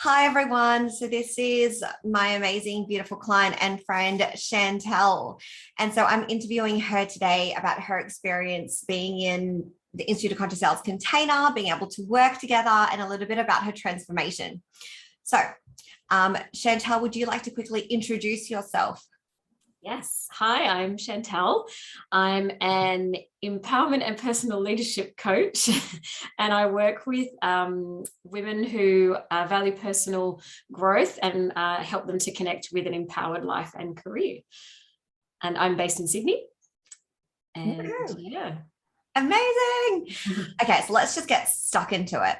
Hi, everyone. So, this is my amazing, beautiful client and friend, Chantal. And so, I'm interviewing her today about her experience being in the Institute of Conscious Sales container, being able to work together, and a little bit about her transformation. So, Chantal, would you like to quickly introduce yourself? Yes. Hi, I'm Chantal. I'm an empowerment and personal leadership coach, and I work with women who value personal growth and help them to connect with an empowered life and career. And I'm based in Sydney. And Woohoo. yeah. Amazing. Okay, so let's just get stuck into it.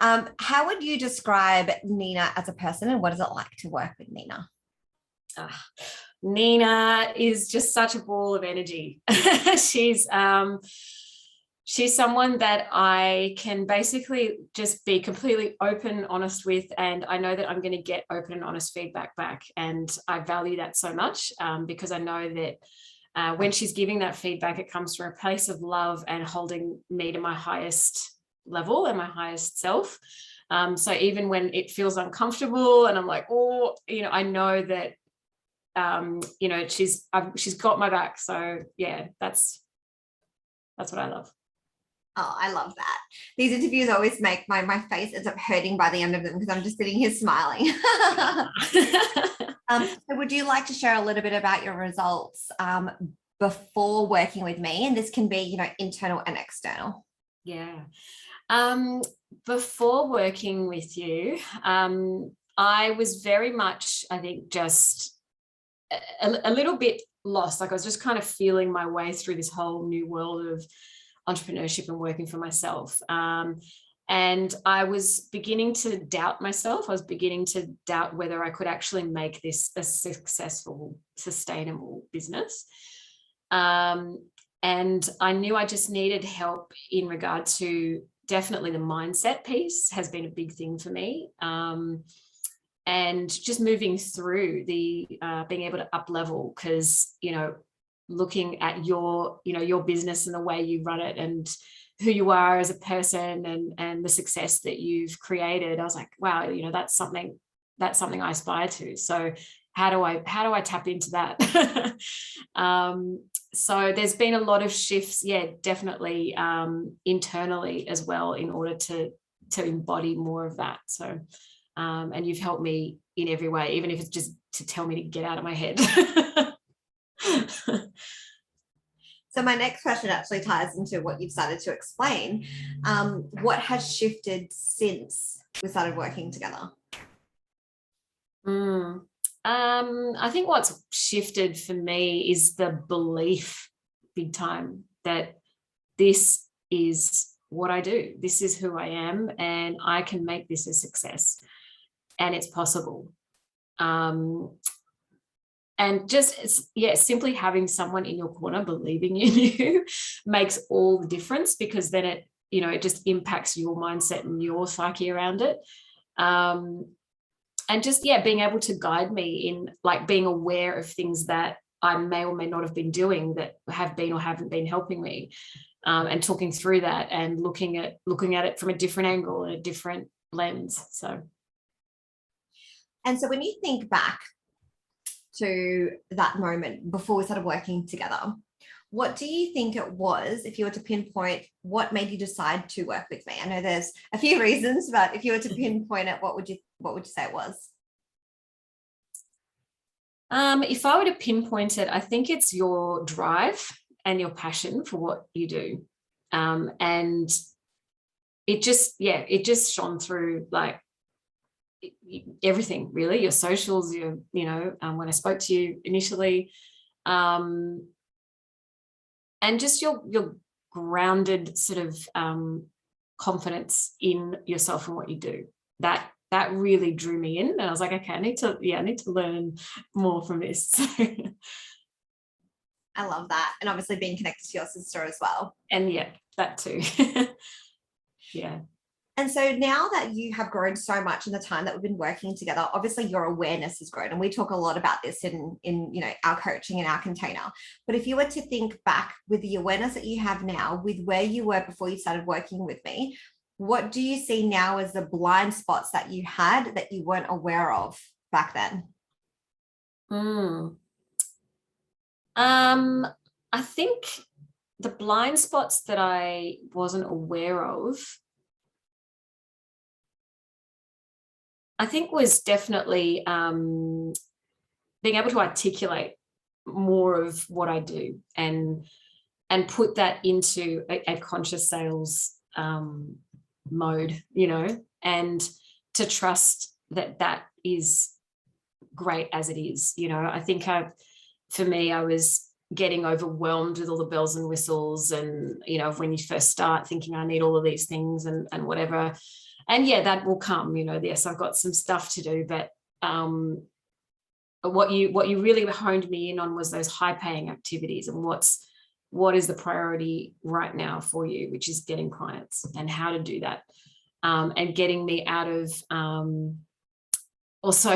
How would you describe Nina as a person, and what is it like to work with Nina? Nina is just such a ball of energy. She's someone that I can basically just be completely open, honest with, and I know that I'm going to get open and honest feedback back. And I value that so much because I know that when she's giving that feedback, it comes from a place of love and holding me to my highest level and my highest self. So even when it feels uncomfortable and I'm like, oh, I know that she's got my back. So yeah, that's what I love. Oh, I love that. These interviews always make my face ends up hurting by the end of them because I'm just sitting here smiling. So would you like to share a little bit about your results before working with me? And this can be, internal and external. Yeah. Before working with you, I was very much, I think, just a little bit lost. Like I was just kind of feeling my way through this whole new world of entrepreneurship and working for myself. And I was beginning to doubt myself. I was beginning to doubt whether I could actually make this a successful, sustainable business. And I knew I just needed help in regard to definitely the mindset piece has been a big thing for me. And just moving through the being able to up level, because looking at your business and the way you run it and who you are as a person and the success that you've created, I was like, wow, that's something I aspire to. So how do I tap into that? So there's been a lot of shifts, definitely internally as well, in order to embody more of that. So and you've helped me in every way, even if it's just to tell me to get out of my head. So my next question actually ties into what you've started to explain. What has shifted since we started working together? I think what's shifted for me is the belief, big time, that this is what I do. This is who I am, and I can make this a success. And it's possible. And just, simply having someone in your corner believing in you makes all the difference, because then it just impacts your mindset and your psyche around it. And just, being able to guide me in, like, being aware of things that I may or may not have been doing that have been or haven't been helping me, and talking through that and looking at it from a different angle and a different lens. And so when you think back to that moment before we started working together, what do you think it was, if you were to pinpoint what made you decide to work with me? I know there's a few reasons, but if you were to pinpoint it, what would you say it was? If I were to pinpoint it, I think it's your drive and your passion for what you do. And it just shone through, like, everything, really. Your socials, when I spoke to you initially, and just your grounded sort of confidence in yourself and what you do. That really drew me in, and I was like, okay, I need to learn more from this. I love that. And obviously being connected to your sister as well. And that too. Yeah. And so now that you have grown so much in the time that we've been working together, obviously your awareness has grown. And we talk a lot about this in our coaching and our container. But if you were to think back with the awareness that you have now, with where you were before you started working with me, What do you see now as the blind spots that you had that you weren't aware of back then? I think the blind spots that I wasn't aware of, I think was definitely being able to articulate more of what I do and put that into a conscious sales mode, and to trust that that is great as it is. I think for me, I was getting overwhelmed with all the bells and whistles, and when you first start thinking I need all of these things and whatever, and yeah, that will come. Yes, I've got some stuff to do, but what you really honed me in on was those high paying activities, and what is the priority right now for you, which is getting clients and how to do that, and getting me out of also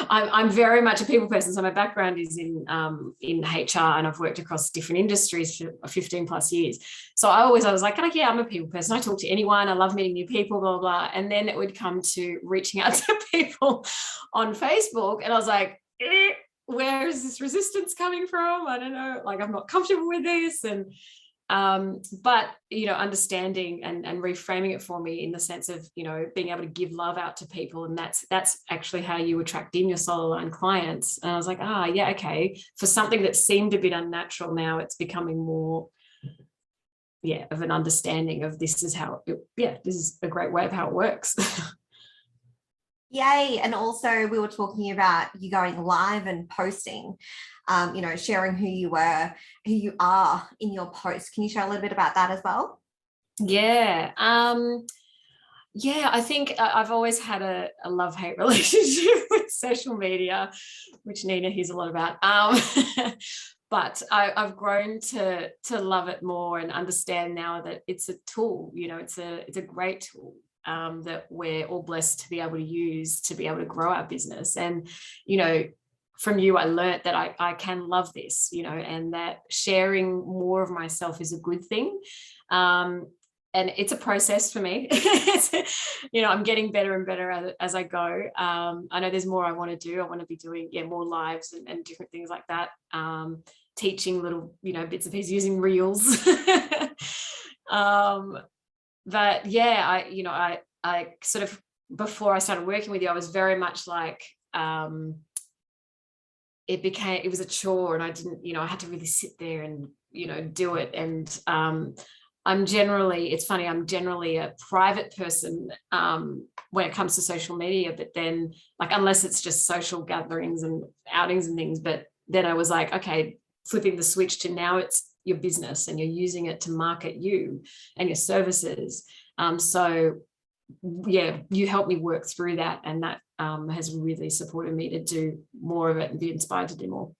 I'm very much a people person, so my background is in HR, and I've worked across different industries for 15 plus years. So I was like, oh, yeah, I'm a people person, I talk to anyone, I love meeting new people, blah, blah, blah. And then it would come to reaching out to people on Facebook, and I was like, where is this resistance coming from? I don't know, like, I'm not comfortable with this. And but understanding and reframing it for me in the sense of being able to give love out to people, and that's actually how you attract in your solo line clients. And I was like, yeah, okay, for something that seemed a bit unnatural, now it's becoming more of an understanding of this is a great way of how it works. Yay. And also we were talking about you going live and posting, sharing who you are in your post. Can you share a little bit about that as well? Yeah. I think I've always had a love-hate relationship with social media, which Nina hears a lot about. But I've grown to love it more and understand now that it's a tool. It's a great tool that we're all blessed to be able to use to be able to grow our business. And from you, I learned that I can love this, and that sharing more of myself is a good thing. And it's a process for me. I'm getting better and better as I go. I know there's more I want to do. I want to be doing more lives and different things like that. Teaching little, bits and pieces, using reels. But yeah, I sort of, before I started working with you, I was very much like, it was a chore, and I didn't, I had to really sit there and, do it. And it's funny, I'm generally a private person when it comes to social media, but then, like, unless it's just social gatherings and outings and things, but then I was like, okay, flipping the switch to now it's your business and you're using it to market you and your services. So yeah, you helped me work through that, and that has really supported me to do more of it and be inspired to do more.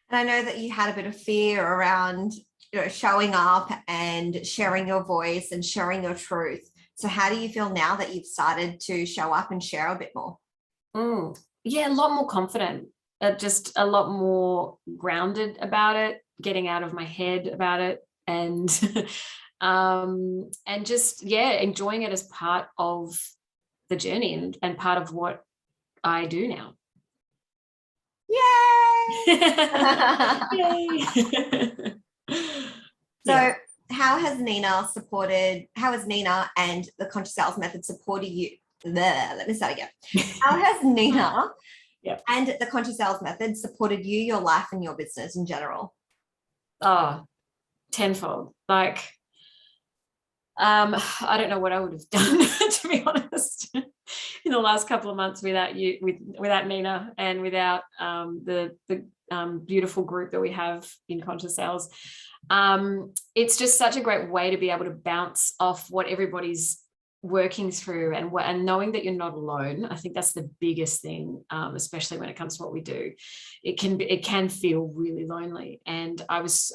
And I know that you had a bit of fear around showing up and sharing your voice and sharing your truth. So how do you feel now that you've started to show up and share a bit more? Yeah, a lot more confident, just a lot more grounded about it, getting out of my head about it, and just enjoying it as part of the journey and part of what I do now. Yay! Yay! So how has Nina and the conscious sales method supported you? Let me start again. How has Nina and the conscious sales method supported you, your life, and your business in general? Oh, tenfold. Like, I don't know what I would have done, to be honest, in the last couple of months without you, without Nina, and without the beautiful group that we have in conscious sales. It's just such a great way to be able to bounce off what everybody's working through, and knowing that you're not alone. I think that's the biggest thing, especially when it comes to what we do. It can feel really lonely, and I was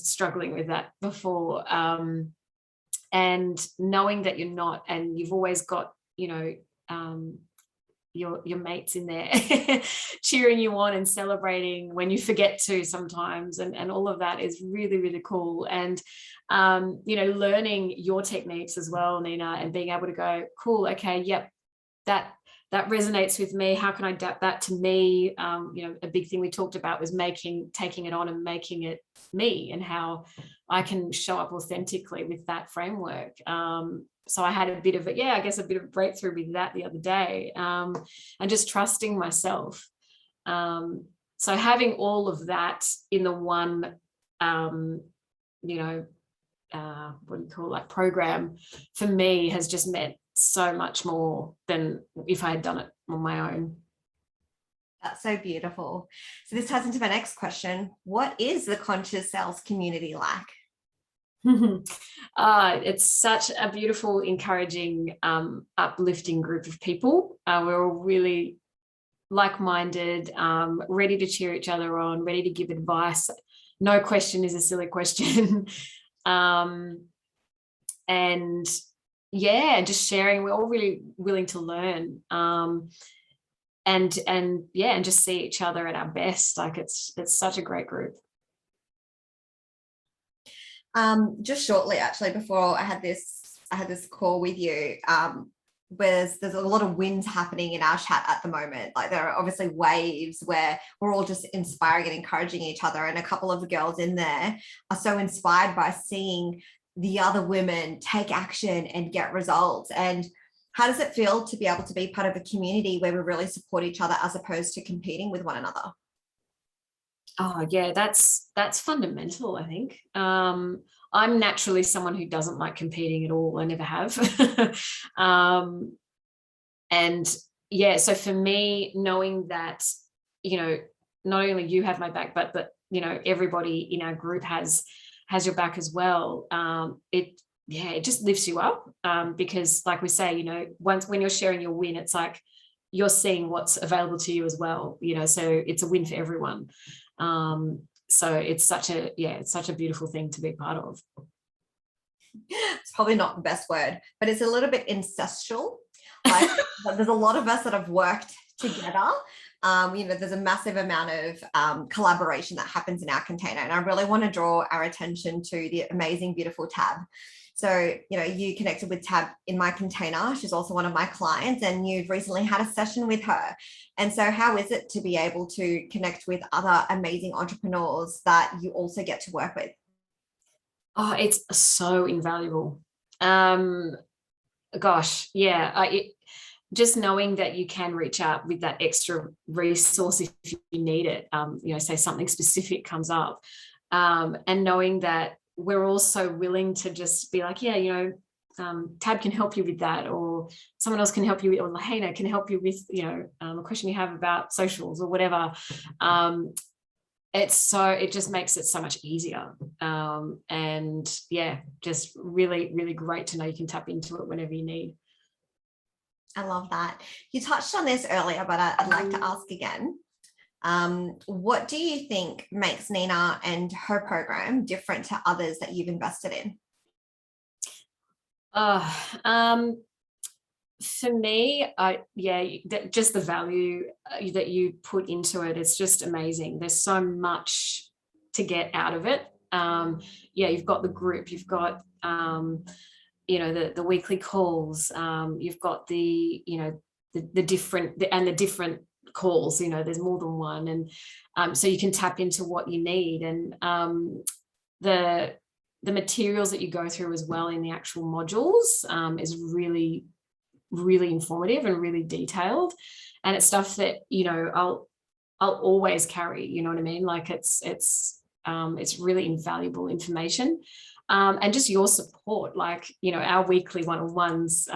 struggling with that before, and knowing that you're not, and you've always got your mates in there cheering you on and celebrating when you forget to sometimes, and all of that is really, really cool. And learning your techniques as well, Nina, and being able to go, cool, okay, yep, that resonates with me. How can I adapt that to me? A big thing we talked about was taking it on and making it me, and how I can show up authentically with that framework. So I had a bit of a breakthrough with that the other day, and just trusting myself. So having all of that in the one, program for me has just meant so much more than if I had done it on my own. That's so beautiful. So this ties into my next question. What is the Conscious Sales community like? It's such a beautiful, encouraging, uplifting group of people. We're all really like-minded, ready to cheer each other on, ready to give advice. No question is a silly question. And just sharing. We're all really willing to learn, and just see each other at our best. Like it's such a great group. Just shortly, actually, before I had this call with you, there's a lot of winds happening in our chat at the moment. Like there are obviously waves where we're all just inspiring and encouraging each other. And a couple of the girls in there are so inspired by seeing the other women take action and get results. And how does it feel to be able to be part of a community where we really support each other as opposed to competing with one another? Oh yeah, that's fundamental, I think. I'm naturally someone who doesn't like competing at all. I never have. So for me, knowing that, not only you have my back, but everybody in our group has your back as well. It just lifts you up, because like we say, when you're sharing your win, it's like you're seeing what's available to you as well, so it's a win for everyone. So it's such a beautiful thing to be part of. It's probably not the best word, but it's a little bit incestual. Like there's a lot of us that have worked together. There's a massive amount of collaboration that happens in our container. And I really want to draw our attention to the amazing, beautiful Tab. So, you connected with Tab in my container. She's also one of my clients, and you've recently had a session with her. And so how is it to be able to connect with other amazing entrepreneurs that you also get to work with? Oh, it's so invaluable. Just knowing that you can reach out with that extra resource if you need it, say something specific comes up, and knowing that we're also willing to just be like, Tab can help you with that, or someone else can help you with, or Lahaina can help you with, a question you have about socials or whatever. It just makes it so much easier. Just really, really great to know you can tap into it whenever you need. I love that. You touched on this earlier, but I'd like to ask again. What do you think makes Nina and her program different to others that you've invested in? For me, just the value that you put into it, it's just amazing. There's so much to get out of it. You've got the group, you've got the weekly calls, you've got the different calls, there's more than one, and so you can tap into what you need, and the materials that you go through as well in the actual modules is really, really informative and really detailed, and it's stuff that I'll always carry, you know what I mean, like it's really invaluable information. And just your support, like our weekly one-on-ones,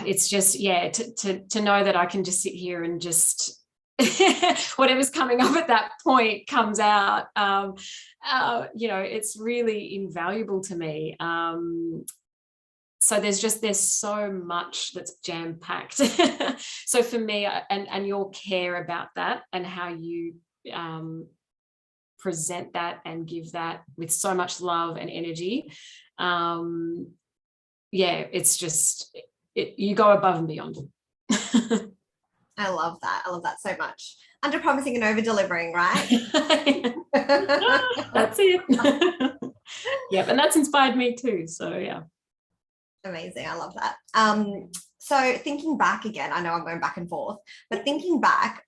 it's just to know that I can just sit here and just whatever's coming up at that point comes out. It's really invaluable to me. So there's so much that's jam-packed. So for me, and your care about that and how you present that and give that with so much love and energy, it's just you go above and beyond. I love that. I love that so much. Under promising and over delivering, right? That's it. Yeah, and that's inspired me too. So yeah. Amazing. I love that. So thinking back again, I know I'm going back and forth, but thinking back,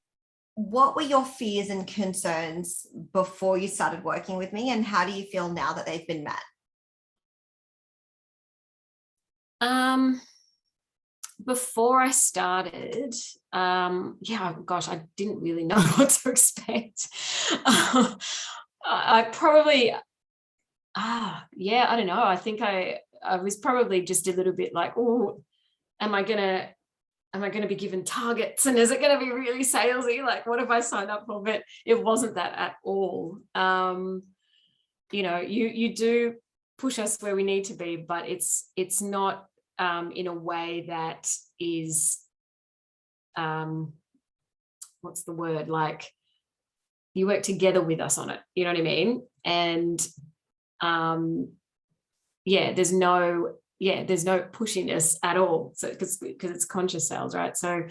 what were your fears and concerns before you started working with me, and how do you feel now that they've been met? Before I started, yeah, gosh, I didn't really know what to expect. I probably, yeah, I don't know. I think I was probably just a little bit like, oh, am I gonna be given targets, and is it gonna be really salesy? Like, what have I signed up for? But it wasn't that at all. You know, you do push us where we need to be, but it's not in a way that is, what's the word, like, you work together with us on it, you know what I mean? And there's no pushiness at all, so because it's conscious sales, right? So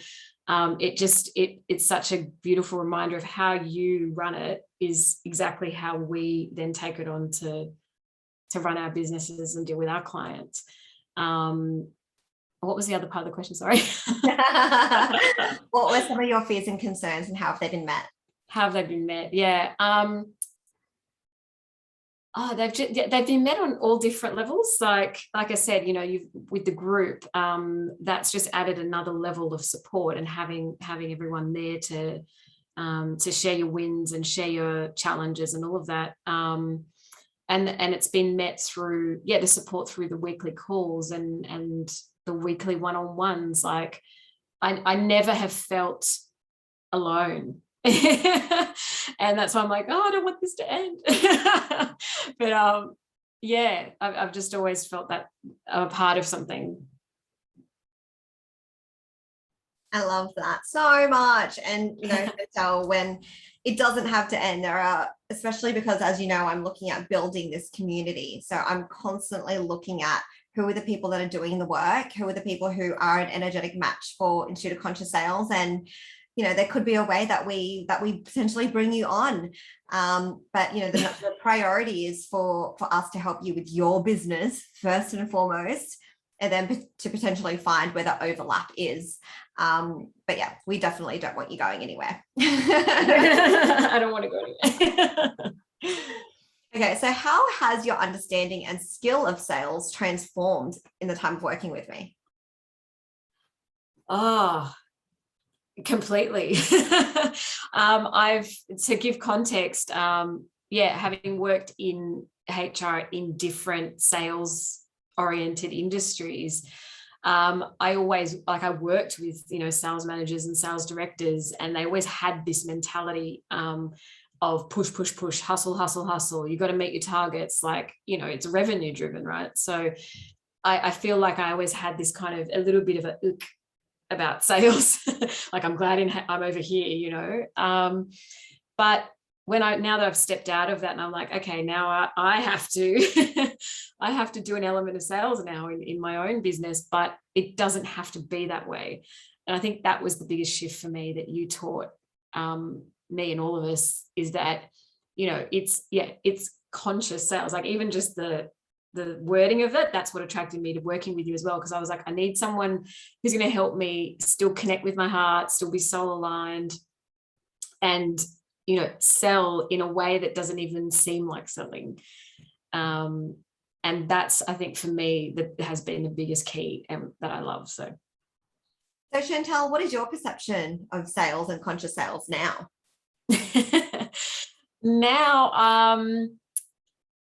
it's such a beautiful reminder of how you run it is exactly how we then take it on to run our businesses and deal with our clients. What was the other part of the question? Sorry. What were some of your fears and concerns, and how have they been met? How have they been met? Yeah. They've been met on all different levels. Like I said, you know, you've with the group, that's just added another level of support, and having everyone there to share your wins and share your challenges and all of that. And it's been met through the support through the weekly calls and the weekly one-on-ones. Like I never have felt alone. And that's why I'm like, oh, I don't want this to end. But yeah, I've just always felt that I'm a part of something. I love that so much. And, you know, Chantal, when it doesn't have to end, there are, especially because, as you know, I'm looking at building this community. So I'm constantly looking at who are the people that are doing the work, who are the people who are an energetic match for Intuitive Conscious Sales. And, you know, there could be a way that we potentially bring you on. But, you know, the priority is for us to help you with your business first and foremost, and then to potentially find where the overlap is. But yeah, we definitely don't want you going anywhere. I don't want to go anywhere. Okay, so how has your understanding and skill of sales transformed in the time of working with me? Oh, completely. To give context, having worked in HR in different sales oriented industries, I always, I worked with, you know, sales managers and sales directors, and they always had this mentality of push, hustle. You got to meet your targets. Like, you know, it's revenue driven, right? So I feel like I always had this kind of a little bit of a about sales. Like, I'm glad I'm over here, you know. But now that I've stepped out of that, and I'm like, okay, now I have to I have to do an element of sales now in my own business, but it doesn't have to be that way. And I think that was the biggest shift for me that you taught me and all of us, is that, you know, it's conscious sales. Like, even just the wording of it, that's what attracted me to working with you as well, because I was like, I need someone who's going to help me still connect with my heart, still be soul aligned, and, you know, sell in a way that doesn't even seem like selling. And that's, I think, for me, that has been the biggest key, and that I love. So Chantal, what is your perception of sales and conscious sales now? Now,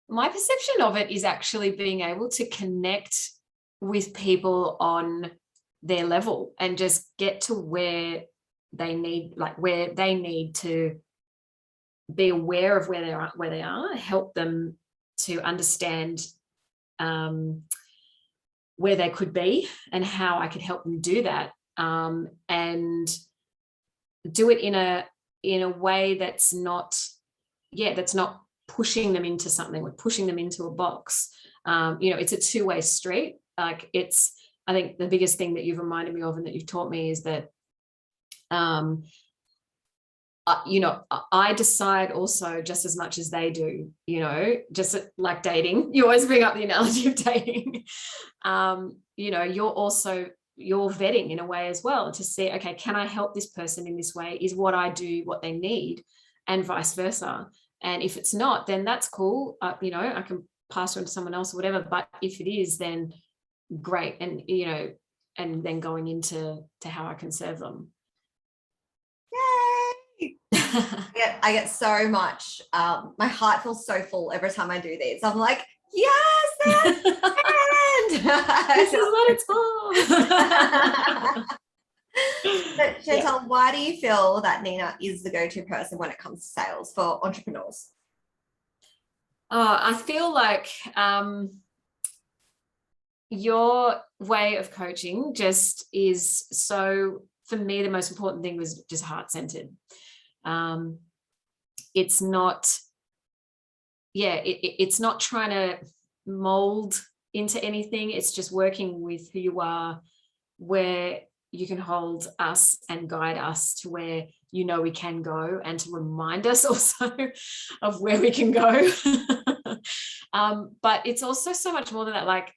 my perception of it is actually being able to connect with people on their level and just get to where they need to be aware of where they are, help them to understand where they could be and how I could help them do that, and do it in a way that's not pushing them into something, or pushing them into a box. You know, it's a two-way street. Like, I think the biggest thing that you've reminded me of and that you've taught me is that I decide also just as much as they do, just like dating. You always bring up the analogy of dating. You're vetting in a way as well to see, okay, can I help this person in this way? Is what I do what they need, and vice versa? And if it's not, then that's cool. I can pass on to someone else or whatever. But if it is, then great. And, and then going into how I can serve them. Yay! I get so much. My heart feels so full every time I do these. I'm like, yes, that's this is what it's for. So, Chantal, why do you feel that Nina is the go-to person when it comes to sales for entrepreneurs? I feel like your way of coaching just is so, for me, the most important thing was just heart-centered. It's not, it's not trying to mold into anything. It's just working with who you are, where you can hold us and guide us to where we can go, and to remind us also of where we can go. But it's also so much more than that. Like,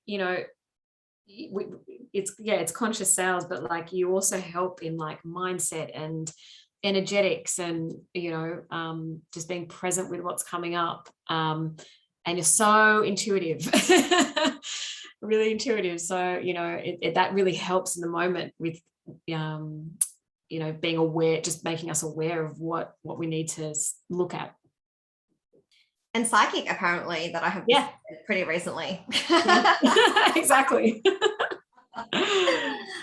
it's conscious sales, but like you also help in like mindset and energetics and just being present with what's coming up, and you're so intuitive. Really intuitive, so that really helps in the moment with being aware, just making us aware of what we need to look at. And psychic, apparently, that I have pretty recently. Exactly.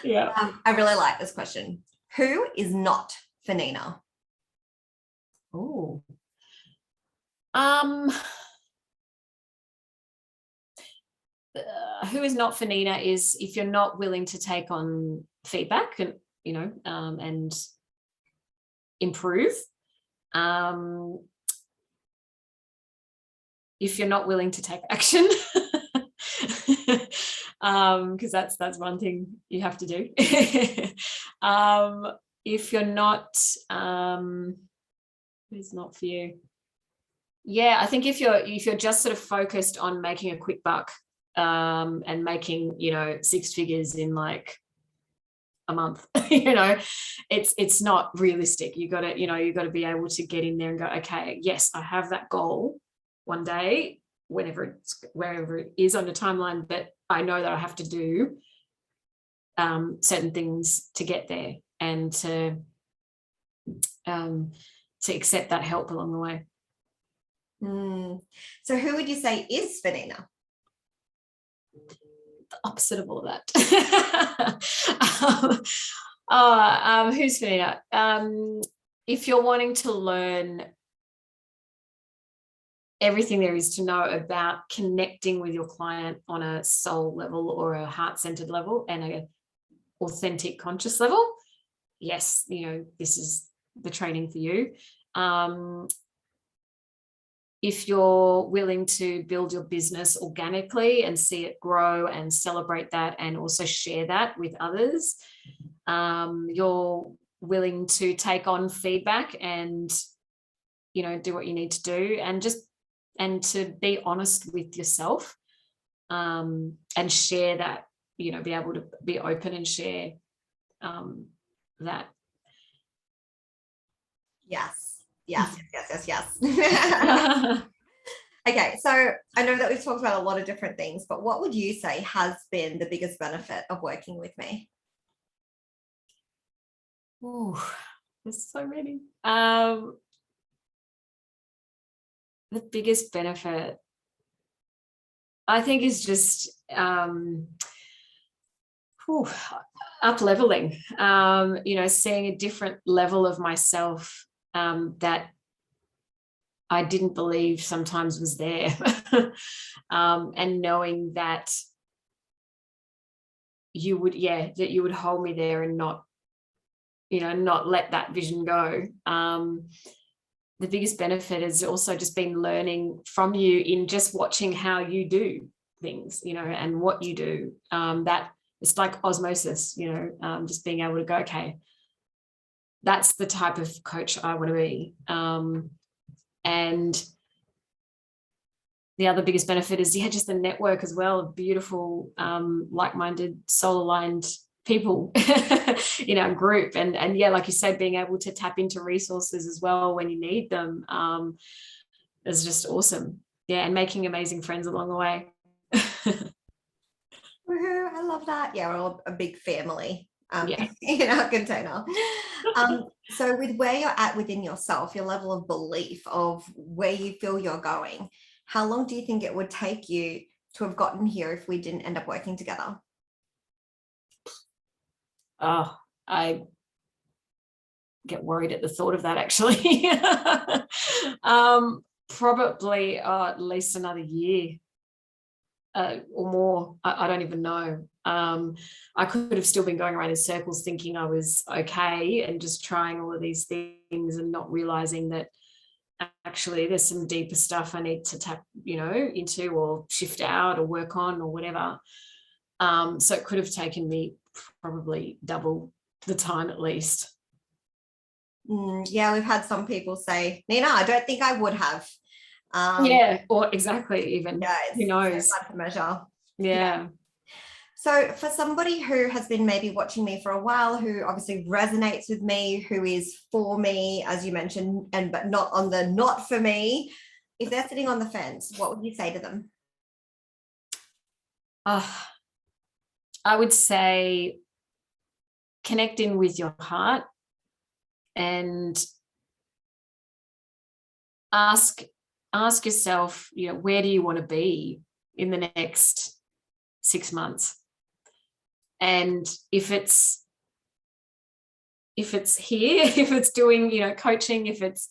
Yeah. I really like this question. Who is not for Nina? Oh. Who is not for Nina is if you're not willing to take on feedback and and improve. If you're not willing to take action, because that's one thing you have to do. If you're not, who's not for you? Yeah, I think if you're just sort of focused on making a quick buck, and making 6 figures in like a month, it's not realistic. You got to be able to get in there and go, okay, yes, I have that goal one day, wherever it is on the timeline, but I know that I have to do certain things to get there, and to accept that help along the way. So who would you say is for Nina? The opposite of all that. Who's for Nina? If you're wanting to learn everything there is to know about connecting with your client on a soul level or a heart-centered level and an authentic conscious level, yes, this is the training for you. If you're willing to build your business organically and see it grow and celebrate that and also share that with others, you're willing to take on feedback and do what you need to do, and to be honest with yourself, and share that, be able to be open and share that. Yes. Okay, so I know that we've talked about a lot of different things, but what would you say has been the biggest benefit of working with me? Oh, there's so many. The biggest benefit, I think, is just up-leveling, seeing a different level of myself that I didn't believe sometimes was there. And knowing that you would hold me there and not let that vision go. The biggest benefit has also just been learning from you in just watching how you do things, and what you do. That it's like osmosis, just being able to go, okay, that's the type of coach I want to be. And the other biggest benefit is, just the network as well of beautiful, like-minded, soul-aligned people in our group. And like you said, being able to tap into resources as well when you need them is just awesome. Yeah, and making amazing friends along the way. Woohoo, I love that. Yeah, we're all a big family Yeah. in our container. So with where you're at within yourself, your level of belief of where you feel you're going, how long do you think it would take you to have gotten here if we didn't end up working together? Oh, I get worried at the thought of that, actually. Probably at least another year or more. I don't even know. I could have still been going around in circles thinking I was okay and just trying all of these things and not realizing that actually there's some deeper stuff I need to tap, into or shift out or work on or whatever. So it could have taken me probably double the time at least. Yeah, we've had some people say, Nina, I don't think I would have. Or exactly, even. Yeah, Who knows? so hard to measure. Yeah. So for somebody who has been maybe watching me for a while, who obviously resonates with me, who is for me, as you mentioned, but not on the not for me, if they're sitting on the fence, what would you say to them? I would say connect in with your heart and ask yourself, where do you want to be in the next 6 months? And if it's here, if it's doing, coaching, if it's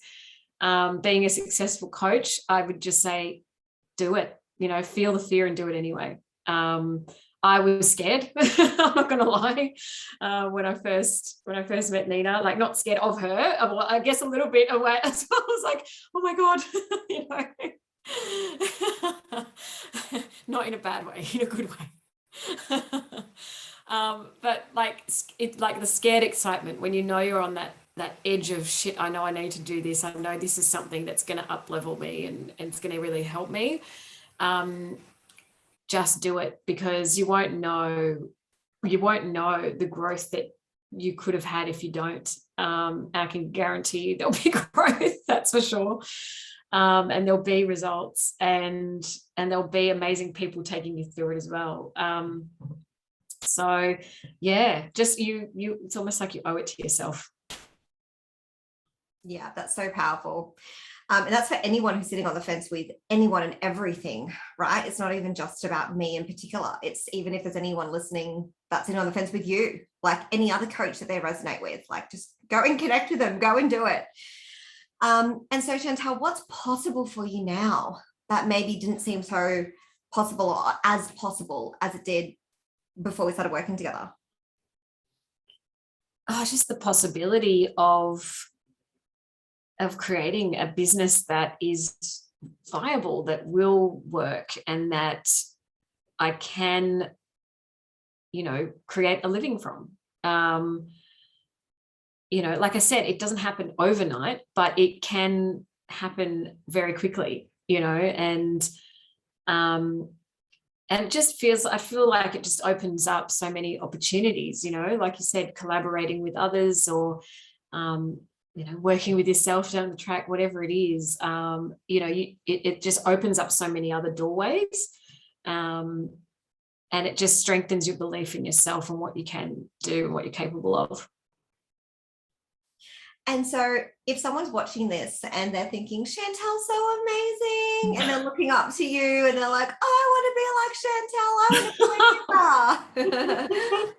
being a successful coach, I would just say, do it, feel the fear and do it anyway. I was scared. I'm not going to lie. When I first met Nina, like not scared of her, I guess a little bit away as well. I was like, oh my God, not in a bad way, in a good way. But like the scared excitement when you're on that edge of shit. I know I need to do this. I know this is something that's going to up level me and it's going to really help me. Just do it, because you won't know the growth that you could have had if you don't. I can guarantee you there'll be growth, that's for sure. And there'll be results, and there'll be amazing people taking you through it as well. So yeah, just it's almost like you owe it to yourself. Yeah, that's so powerful. And that's for anyone who's sitting on the fence with anyone and everything, right? It's not even just about me in particular. It's even if there's anyone listening that's sitting on the fence with you, like any other coach that they resonate with, like just go and connect with them, go and do it. And so Chantal, what's possible for you now that maybe didn't seem so possible or as possible as it did before we started working together? Just the possibility of creating a business that is viable, that will work, and that I can, create a living from. Like I said, it doesn't happen overnight, but it can happen very quickly, and it just I feel like it just opens up so many opportunities, like you said, collaborating with others, or working with yourself down the track, whatever it is. It just opens up so many other doorways, and it just strengthens your belief in yourself and what you can do and what you're capable of. And so if someone's watching this and they're thinking, Chantal's so amazing, and they're looking up to you and they're like, oh, I want to be like Chantal, I want to be like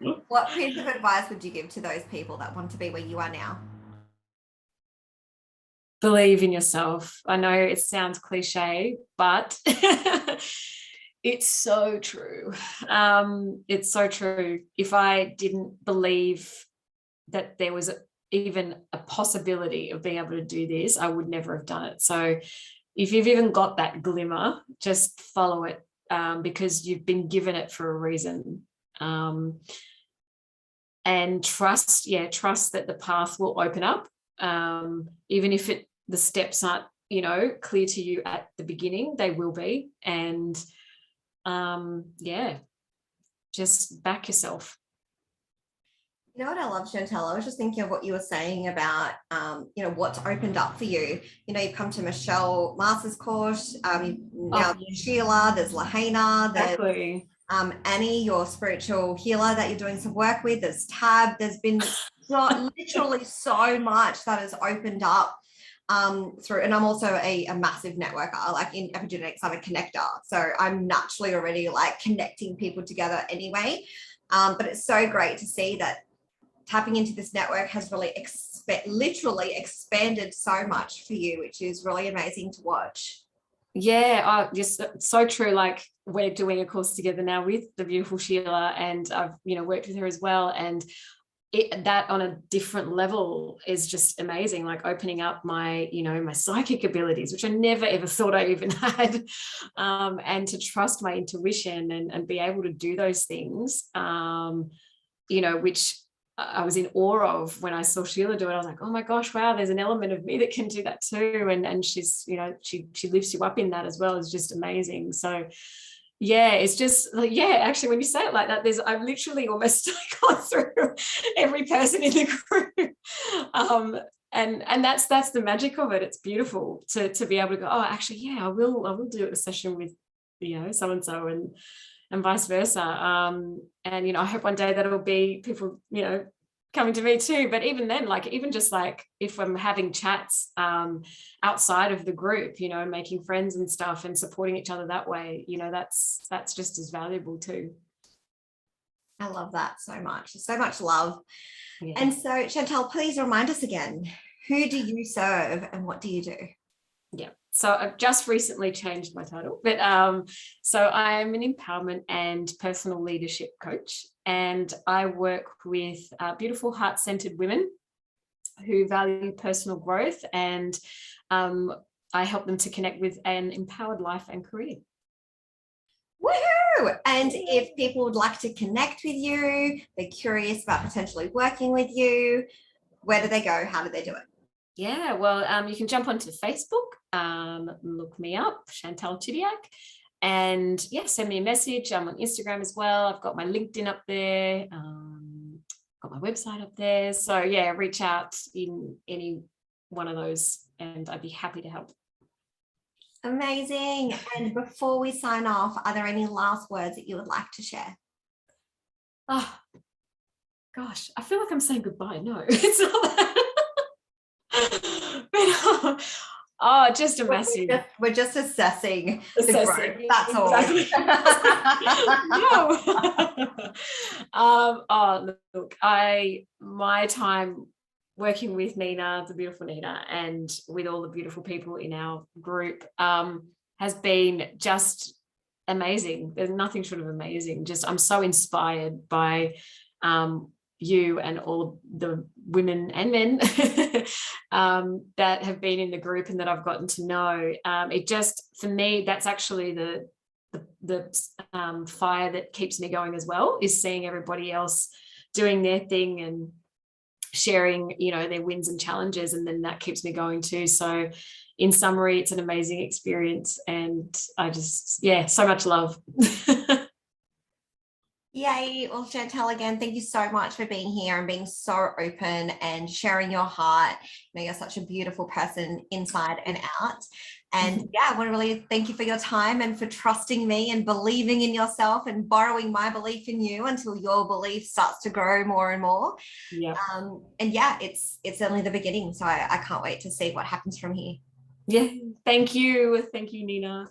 her. What piece of advice would you give to those people that want to be where you are now? Believe in yourself. I know it sounds cliche, but it's so true. It's so true. If I didn't believe that there was even a possibility of being able to do this, I would never have done it. So if you've even got that glimmer, just follow it, because you've been given it for a reason. and trust that the path will open up, even if the steps aren't, clear to you at the beginning. They will be. And just back yourself. You know what I love, Chantal? I was just thinking of what you were saying about, what's opened up for you. You've come to Michelle Masters course. Now Sheila, there's Lahaina, there's exactly. Annie, your spiritual healer that you're doing some work with. There's Tab. There's been literally so much that has opened up through. And I'm also a massive networker. Like in epigenetics, I'm a connector. So I'm naturally already like connecting people together anyway. But it's so great to see that tapping into this network has really literally expanded so much for you, which is really amazing to watch. Yeah, just so true. Like we're doing a course together now with the beautiful Sheila, and I've worked with her as well, and that on a different level is just amazing. Like opening up my my psychic abilities, which I never ever thought I even had, and to trust my intuition and be able to do those things, which I was in awe of when I saw Sheila do it. I was like, oh my gosh, wow, there's an element of me that can do that too. And she's, she lifts you up in that as well. Is just amazing. So yeah, it's just like, actually, when you say it like that, I've literally almost gone through every person in the group. And that's the magic of it. It's beautiful to be able to go, oh, actually, yeah, I will do a session with, so-and-so and vice versa. And, I hope one day that'll be people, coming to me too. But even then, like, even just like if I'm having chats outside of the group, making friends and stuff and supporting each other that way, that's just as valuable too. I love that so much. So much love. Yeah. And so, Chantal, please remind us again, who do you serve and what do you do? Yeah. So I've just recently changed my title, but so I'm an empowerment and personal leadership coach, and I work with beautiful heart-centered women who value personal growth, and I help them to connect with an empowered life and career. Woohoo! And if people would like to connect with you, they're curious about potentially working with you, where do they go? How do they do it? Yeah, well, you can jump onto Facebook, look me up, Chantal Chidiac, and send me a message. I'm on Instagram as well. I've got my LinkedIn up there, got my website up there. So reach out in any one of those and I'd be happy to help. Amazing. And before we sign off, are there any last words that you would like to share? Oh, gosh, I feel like I'm saying goodbye. No, it's not that. But, just a massive. We're just assessing the growth. That's all. No. Look, my time working with Nina, the beautiful Nina, and with all the beautiful people in our group has been just amazing. There's nothing short of amazing. Just I'm so inspired by you and all of the women and men that have been in the group and that I've gotten to know. It just, for me, that's actually the fire that keeps me going as well, is seeing everybody else doing their thing and sharing, their wins and challenges. And then that keeps me going too. So in summary, it's an amazing experience. And I just, so much love. Yay. Well, Chantal, again, thank you so much for being here and being so open and sharing your heart. You're such a beautiful person inside and out. And I want to really thank you for your time and for trusting me and believing in yourself and borrowing my belief in you until your belief starts to grow more and more. Yeah. And it's only the beginning. So I can't wait to see what happens from here. Yeah. Thank you. Thank you, Nina.